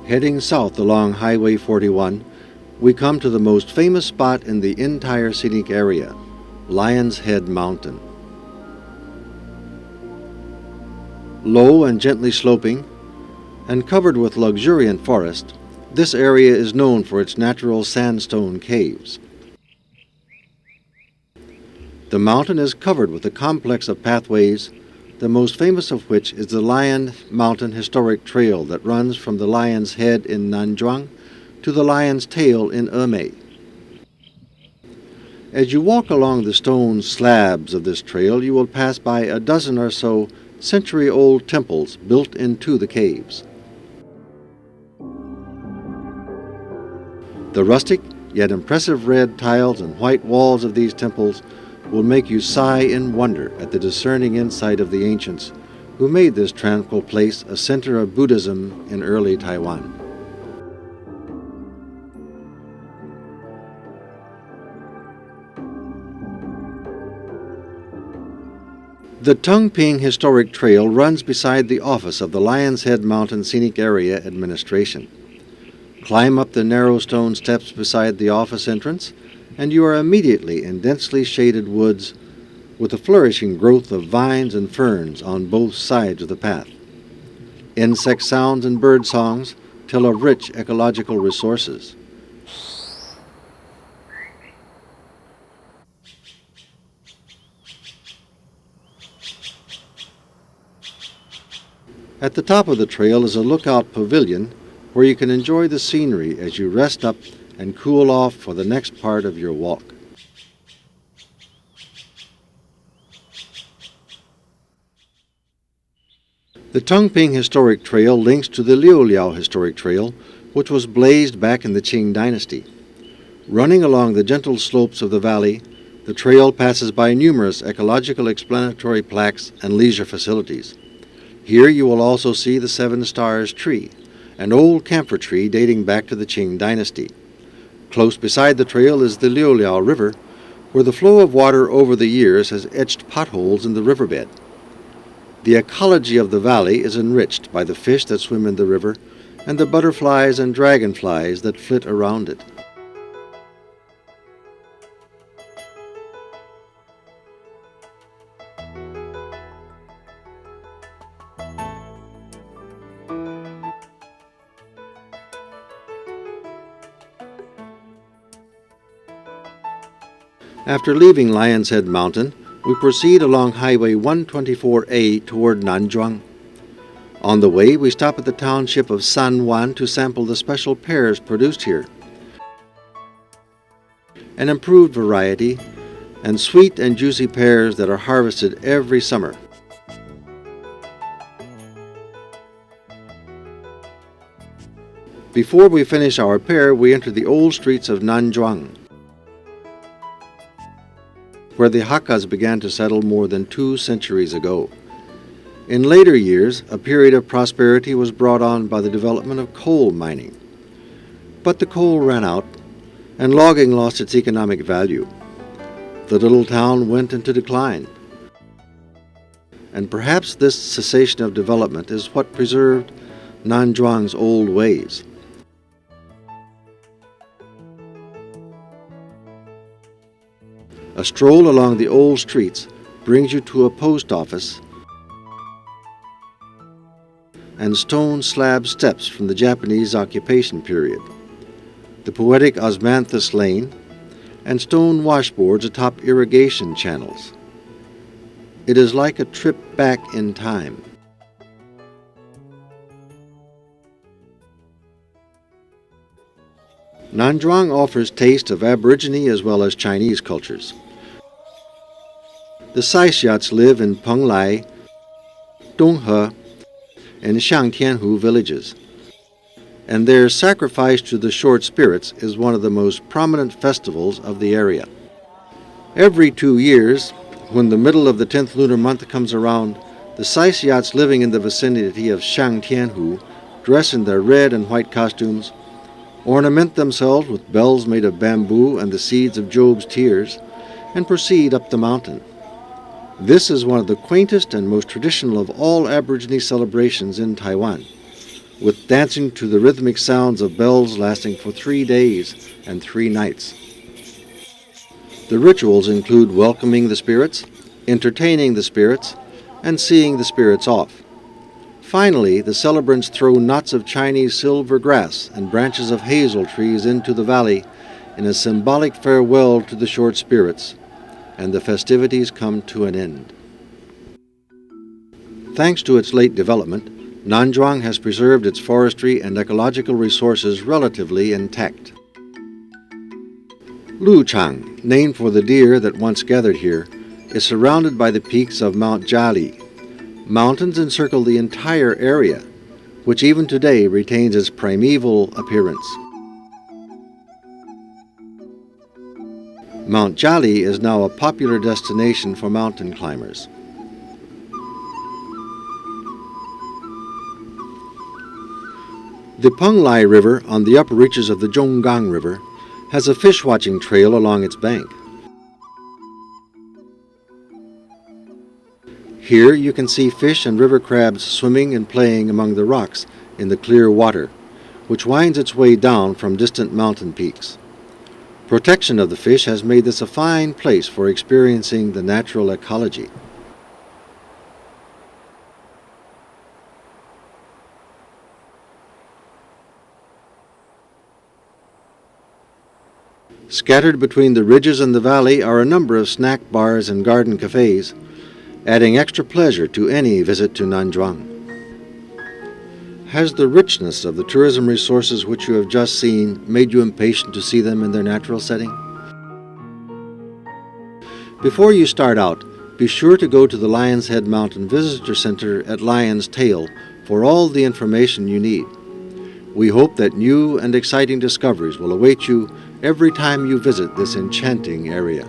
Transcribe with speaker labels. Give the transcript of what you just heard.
Speaker 1: Heading south along Highway 41, we come to the most famous spot in the entire scenic area, Lion's Head Mountain. Low and gently sloping, and covered with luxuriant forest, this area is known for its natural sandstone caves. The mountain is covered with a complex of pathways, the most famous of which is the Lion Mountain Historic Trail that runs from the Lion's Head in Nanzhuang to the Lion's Tail in Emei. As you walk along the stone slabs of this trail, you will pass by a dozen or so century-old temples built into the caves. The rustic yet impressive red tiles and white walls of these temples will make you sigh in wonder at the discerning insight of the ancients who made this tranquil place a center of Buddhism in early Taiwan. The Tungping Historic Trail runs beside the office of the Lion's Head Mountain Scenic Area Administration. Climb up the narrow stone steps beside the office entrance, and you are immediately in densely shaded woods with a flourishing growth of vines and ferns on both sides of the path. Insect sounds and bird songs tell of rich ecological resources. At the top of the trail is a lookout pavilion where you can enjoy the scenery as you rest up and cool off for the next part of your walk. The Tungping Historic Trail links to the Liuliao Historic Trail, which was blazed back in the Qing Dynasty. Running along the gentle slopes of the valley, the trail passes by numerous ecological explanatory plaques and leisure facilities. Here you will also see the Seven Stars tree, an old camphor tree dating back to the Qing Dynasty. Close beside the trail is the Liuliao River, where the flow of water over the years has etched potholes in the riverbed. The ecology of the valley is enriched by the fish that swim in the river and the butterflies and dragonflies that flit around it. After leaving Lion's Head Mountain, we proceed along Highway 124A toward Nanzhuang. On the way, we stop at the township of Sanwan to sample the special pears produced here. An improved variety, and sweet and juicy pears that are harvested every summer. Before we finish our pear, we enter the old streets of Nanzhuang, where the Hakkas began to settle more than 2 centuries ago. In later years, a period of prosperity was brought on by the development of coal mining. But the coal ran out, and logging lost its economic value. The little town went into decline. And perhaps this cessation of development is what preserved Nanzhuang's old ways. A stroll along the old streets brings you to a post office and stone slab steps from the Japanese occupation period, the poetic osmanthus lane, and stone washboards atop irrigation channels. It is like a trip back in time. Nanzhuang offers taste of Aborigine as well as Chinese cultures. The Saisiats live in Penglai, Donghe, and Xiangtianhu villages, and their sacrifice to the short spirits is one of the most prominent festivals of the area. Every 2 years, when the middle of the 10th lunar month comes around, the Saisiats living in the vicinity of Xiangtianhu dress in their red and white costumes, ornament themselves with bells made of bamboo and the seeds of Job's tears, and proceed up the mountain. This is one of the quaintest and most traditional of all Aborigine celebrations in Taiwan. with dancing to the rhythmic sounds of bells lasting for 3 days and 3 nights. The rituals include welcoming the spirits, entertaining the spirits, and seeing the spirits off. Finally, the celebrants throw knots of Chinese silver grass and branches of hazel trees into the valley in a symbolic farewell to the short spirits, and the festivities come to an end. Thanks to its late development, Nanzhuang has preserved its forestry and ecological resources relatively intact. Luchang, named for the deer that once gathered here, is surrounded by the peaks of Mount Jiali. Mountains encircle the entire area, which even today retains its primeval appearance. Mount Jiali is now a popular destination for mountain climbers. The Penglai River on the upper reaches of the Zhonggang River has a fish-watching trail along its bank. Here you can see fish and river crabs swimming and playing among the rocks in the clear water, which winds its way down from distant mountain peaks. Protection of the fish has made this a fine place for experiencing the natural ecology. Scattered between the ridges and the valley are a number of snack bars and garden cafes, adding extra pleasure to any visit to Nanzhuang. Has the richness of the tourism resources which you have just seen made you impatient to see them in their natural setting? Before you start out, be sure to go to the Lion's Head Mountain Visitor Center at Lion's Tail for all the information you need. We hope that new and exciting discoveries will await you every time you visit this enchanting area.